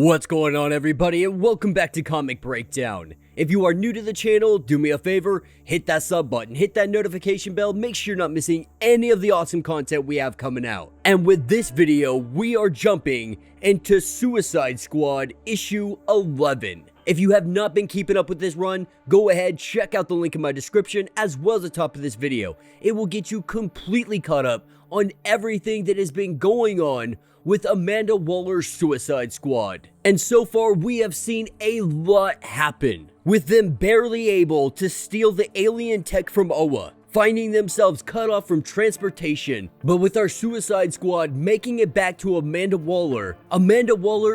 What's going on, everybody, and welcome back to Comic Breakdown. If you are new to the channel, do me a favor, hit that sub button, hit that notification bell, make sure you're not missing any of the awesome content we have coming out. And with this video, we are jumping into Suicide Squad issue 11. If you have not been keeping up with this run, go ahead, check out the link in my description as well as the top of this video. It will get you completely caught up on everything that has been going on with Amanda Waller's Suicide Squad. And so far, we have seen a lot happen, with them barely able to steal the alien tech from Oa, finding themselves cut off from transportation. But with our Suicide Squad making it back to Amanda Waller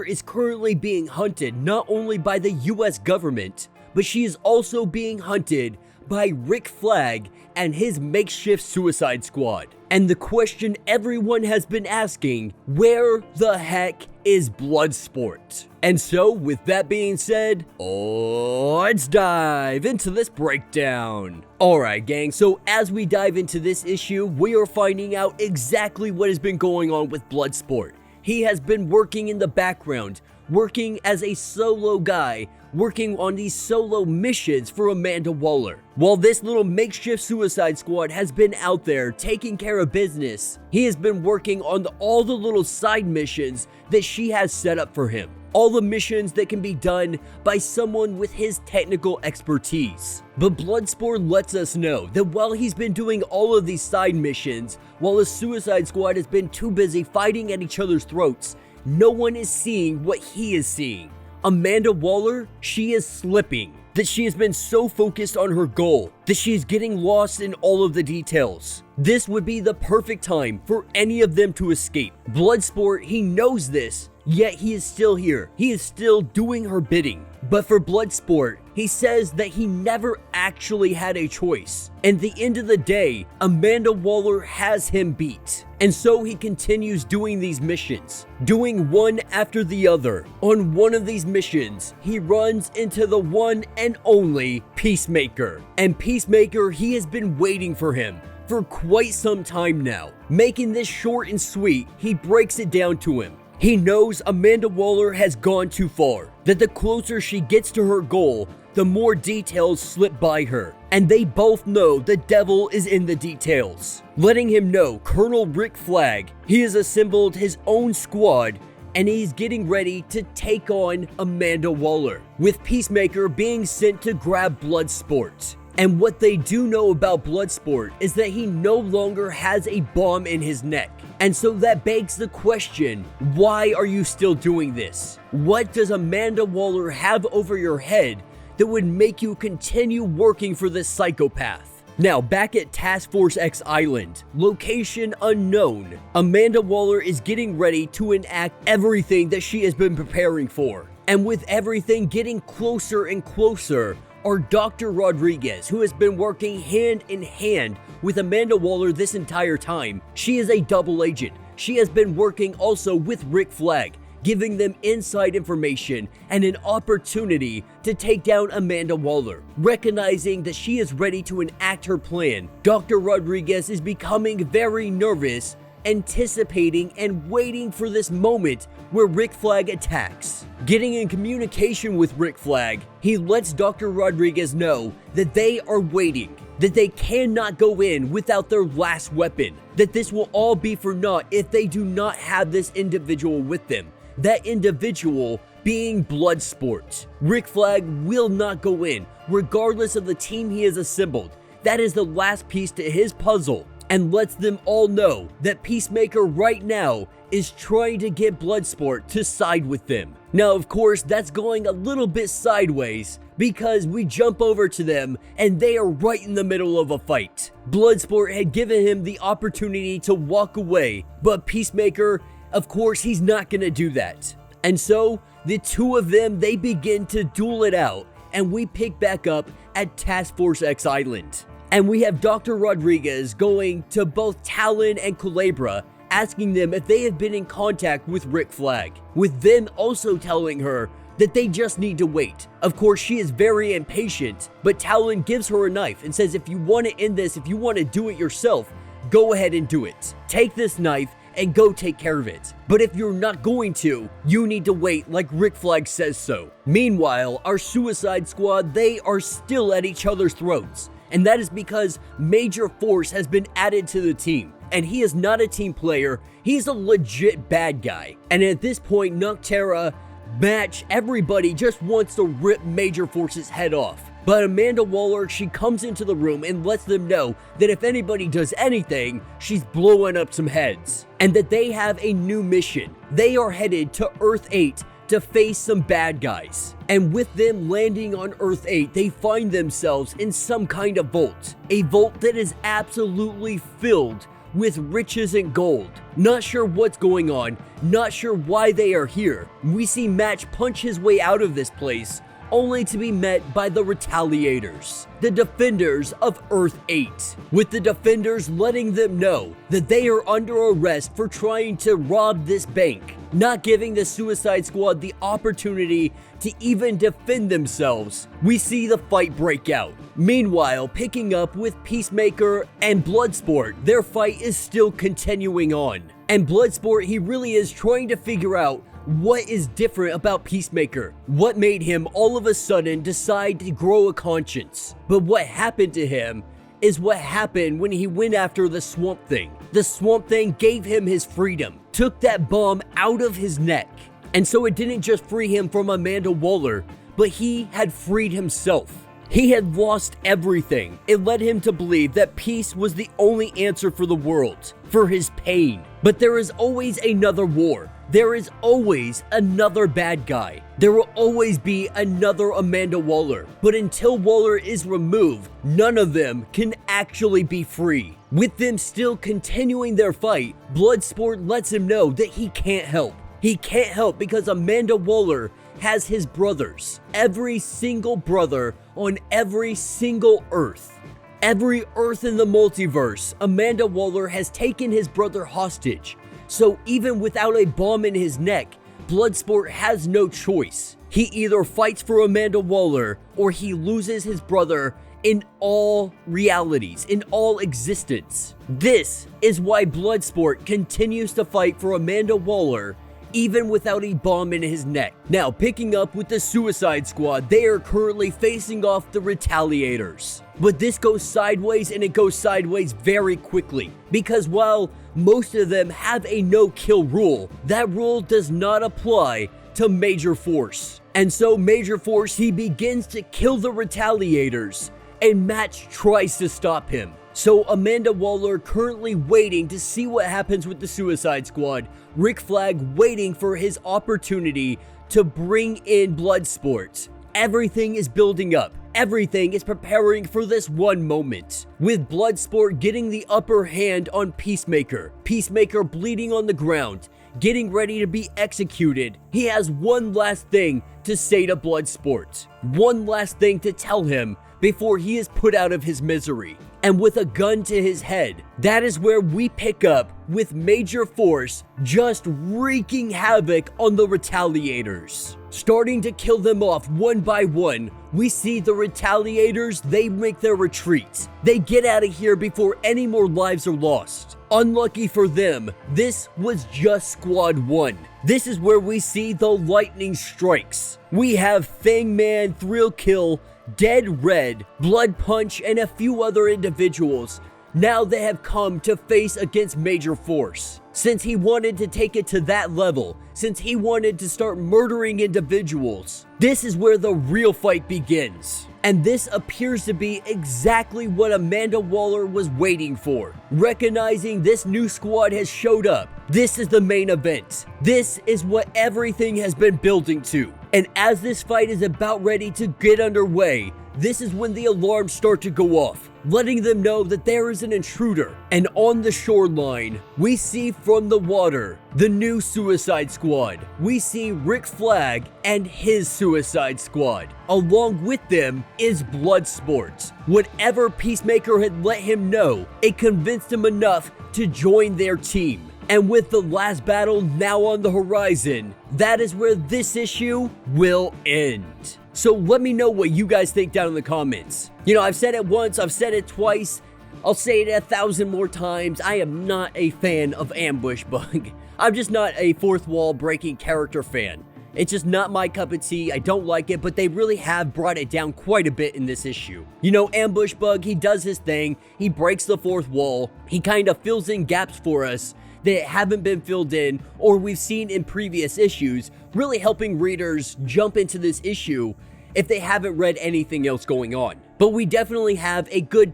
is currently being hunted not only by the US government, but she is also being hunted by Rick Flag and his makeshift Suicide Squad. And the question everyone has been asking, where the heck is Bloodsport? And so, with that being said, let's dive into this breakdown. Alright gang, so as we dive into this issue, we are finding out exactly what has been going on with Bloodsport. He has been working in the background, working as a solo guy, working on these solo missions for Amanda Waller. While this little makeshift Suicide Squad has been out there taking care of business, he has been working on all the little side missions that she has set up for him. All the missions that can be done by someone with his technical expertise. But Bloodsport lets us know that while he's been doing all of these side missions, while the Suicide Squad has been too busy fighting at each other's throats, no one is seeing what he is seeing. Amanda Waller, she is slipping. That she has been so focused on her goal that she is getting lost in all of the details. This would be the perfect time for any of them to escape. Bloodsport, he knows this, yet he is still here. He is still doing her bidding. But for Bloodsport, he says that he never actually had a choice. And at the end of the day, Amanda Waller has him beat. And so he continues doing these missions, doing one after the other. On one of these missions, he runs into the one and only Peacemaker. And Peacemaker, he has been waiting for him for quite some time now. Making this short and sweet, he breaks it down to him. He knows Amanda Waller has gone too far, that the closer she gets to her goal, the more details slip by her. And they both know the devil is in the details. Letting him know Colonel Rick Flag, he has assembled his own squad and he's getting ready to take on Amanda Waller, with Peacemaker being sent to grab Bloodsport. And what they do know about Bloodsport is that he no longer has a bomb in his neck. And so that begs the question, why are you still doing this? What does Amanda Waller have over your head that would make you continue working for this psychopath? Now, back at Task Force X Island, location unknown, Amanda Waller is getting ready to enact everything that she has been preparing for. And with everything getting closer and closer, are Dr. Rodriguez, who has been working hand in hand with Amanda Waller this entire time. She is a double agent. She has been working also with Rick Flag, giving them inside information and an opportunity to take down Amanda Waller. Recognizing that she is ready to enact her plan, Dr. Rodriguez is becoming very nervous, anticipating and waiting for this moment where Rick Flag attacks. Getting in communication with Rick Flag, he lets Dr. Rodriguez know that they are waiting, that they cannot go in without their last weapon, that this will all be for naught if they do not have this individual with them. That individual being Bloodsport. Rick Flag will not go in, regardless of the team he has assembled. That is the last piece to his puzzle, and lets them all know that Peacemaker right now is trying to get Bloodsport to side with them. Now, of course, that's going a little bit sideways because we jump over to them and they are right in the middle of a fight. Bloodsport had given him the opportunity to walk away, but Peacemaker, of course, he's not gonna do that. And so, the two of them, they begin to duel it out, and we pick back up at Task Force X Island. And we have Dr. Rodriguez going to both Talon and Culebra, asking them if they have been in contact with Rick Flag, with them also telling her that they just need to wait. Of course, she is very impatient, but Talon gives her a knife and says if you want to end this, if you want to do it yourself, go ahead and do it. Take this knife and go take care of it. But if you're not going to, you need to wait like Rick Flag says so. Meanwhile, our Suicide Squad, they are still at each other's throats. And that is because Major Force has been added to the team. And he is not a team player, he's a legit bad guy. And at this point, Noctera, Match, everybody just wants to rip Major Force's head off. But Amanda Waller, she comes into the room and lets them know that if anybody does anything, she's blowing up some heads. And that they have a new mission. They are headed to Earth 8 to face some bad guys. And with them landing on Earth 8, they find themselves in some kind of vault. A vault that is absolutely filled with riches and gold. Not sure what's going on, not sure why they are here. We see Match punch his way out of this place, only to be met by the Retaliators, the defenders of Earth 8, with the defenders letting them know that they are under arrest for trying to rob this bank, not giving the Suicide Squad the opportunity to even defend themselves. We see the fight break out. Meanwhile, picking up with Peacemaker and Bloodsport, their fight is still continuing on. And Bloodsport, he really is trying to figure out what is different about Peacemaker? What made him all of a sudden decide to grow a conscience? But what happened to him is what happened when he went after the Swamp Thing. The Swamp Thing gave him his freedom, took that bomb out of his neck. And so it didn't just free him from Amanda Waller, but he had freed himself. He had lost everything. It led him to believe that peace was the only answer for the world, for his pain. But there is always another war. There is always another bad guy. There will always be another Amanda Waller. But until Waller is removed, none of them can actually be free. With them still continuing their fight, Bloodsport lets him know that he can't help. He can't help because Amanda Waller has his brothers. Every single brother on every single Earth. Every Earth in the multiverse, Amanda Waller has taken his brother hostage. So even without a bomb in his neck, Bloodsport has no choice. He either fights for Amanda Waller or he loses his brother in all realities, in all existence. This is why Bloodsport continues to fight for Amanda Waller even without a bomb in his neck. Now, picking up with the Suicide Squad, they are currently facing off the Retaliators. But this goes sideways, and it goes sideways very quickly. Because while most of them have a no-kill rule, that rule does not apply to Major Force. And so Major Force, he begins to kill the Retaliators, and Match tries to stop him. So Amanda Waller currently waiting to see what happens with the Suicide Squad. Rick Flag waiting for his opportunity to bring in Bloodsport. Everything is building up. Everything is preparing for this one moment. With Bloodsport getting the upper hand on Peacemaker. Peacemaker bleeding on the ground, getting ready to be executed. He has one last thing to say to Bloodsport. One last thing to tell him before he is put out of his misery. And with a gun to his head, that is where we pick up with Major Force just wreaking havoc on the Retaliators. Starting to kill them off one by one, we see the Retaliators, they make their retreat. They get out of here before any more lives are lost. Unlucky for them, this was just Squad 1. This is where we see the lightning strikes. We have Fangman, Thrill Kill, Dead Red, Blood Punch, and a few other individuals. Now they have come to face against Major Force. Since he wanted to take it to that level, since he wanted to start murdering individuals, this is where the real fight begins. And this appears to be exactly what Amanda Waller was waiting for. Recognizing this new squad has showed up, this is the main event. This is what everything has been building to. And as this fight is about ready to get underway, this is when the alarms start to go off, letting them know that there is an intruder. And on the shoreline, we see from the water, the new Suicide Squad. We see Rick Flag and his Suicide Squad. Along with them is Bloodsport. Whatever Peacemaker had let him know, it convinced him enough to join their team. And with the last battle now on the horizon, that is where this issue will end. So let me know what you guys think down in the comments. You know, I've said it once, I've said it twice. I'll say it 1,000 more times, I am not a fan of Ambush Bug. I'm just not a fourth wall breaking character fan. It's just not my cup of tea, I don't like it, but they really have brought it down quite a bit in this issue. You know, Ambush Bug, he does his thing, he breaks the fourth wall, he kind of fills in gaps for us that haven't been filled in or we've seen in previous issues, really helping readers jump into this issue if they haven't read anything else going on. But we definitely have a good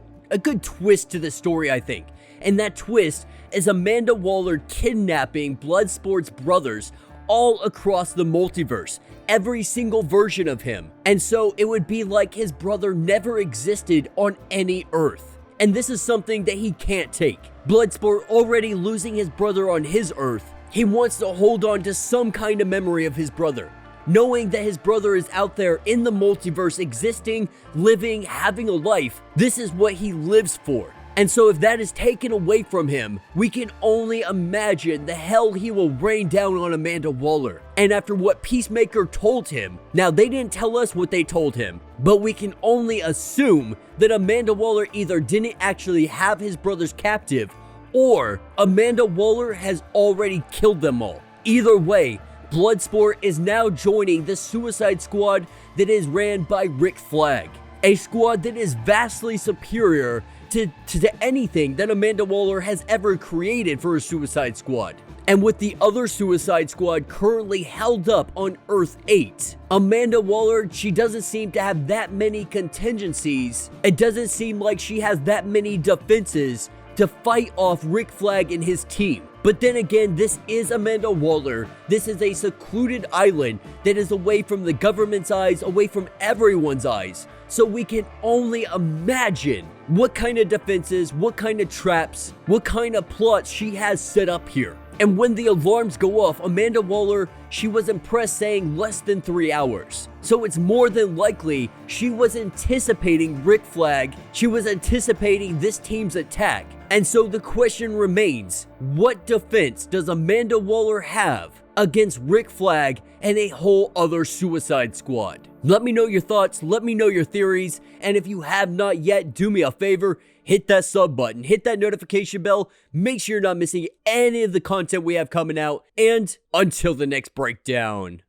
twist to the story, I think. And that twist is Amanda Waller kidnapping Bloodsport's brothers all across the multiverse, every single version of him. And so it would be like his brother never existed on any Earth. And this is something that he can't take. Bloodsport already losing his brother on his Earth, he wants to hold on to some kind of memory of his brother. Knowing that his brother is out there in the multiverse existing, living, having a life, this is what he lives for. And so if that is taken away from him, we can only imagine the hell he will rain down on Amanda Waller. And after what Peacemaker told him, now they didn't tell us what they told him, but we can only assume that Amanda Waller either didn't actually have his brothers captive, or Amanda Waller has already killed them all. Either way, Bloodsport is now joining the Suicide Squad that is ran by Rick Flag, a squad that is vastly superior to anything that Amanda Waller has ever created for a Suicide Squad. And with the other Suicide Squad currently held up on Earth 8, Amanda Waller, she doesn't seem to have that many contingencies. It doesn't seem like she has that many defenses to fight off Rick Flag and his team. But then again, this is Amanda Waller. This is a secluded island that is away from the government's eyes, away from everyone's eyes. So we can only imagine what kind of defenses, what kind of traps, what kind of plots she has set up here. And when the alarms go off, Amanda Waller, she was impressed saying less than 3 hours. So it's more than likely she was anticipating Rick Flag, she was anticipating this team's attack. And so the question remains, what defense does Amanda Waller have against Rick Flag and a whole other Suicide Squad? Let me know your thoughts, let me know your theories, and if you have not yet, do me a favor, hit that sub button, hit that notification bell, make sure you're not missing any of the content we have coming out, and until the next breakdown.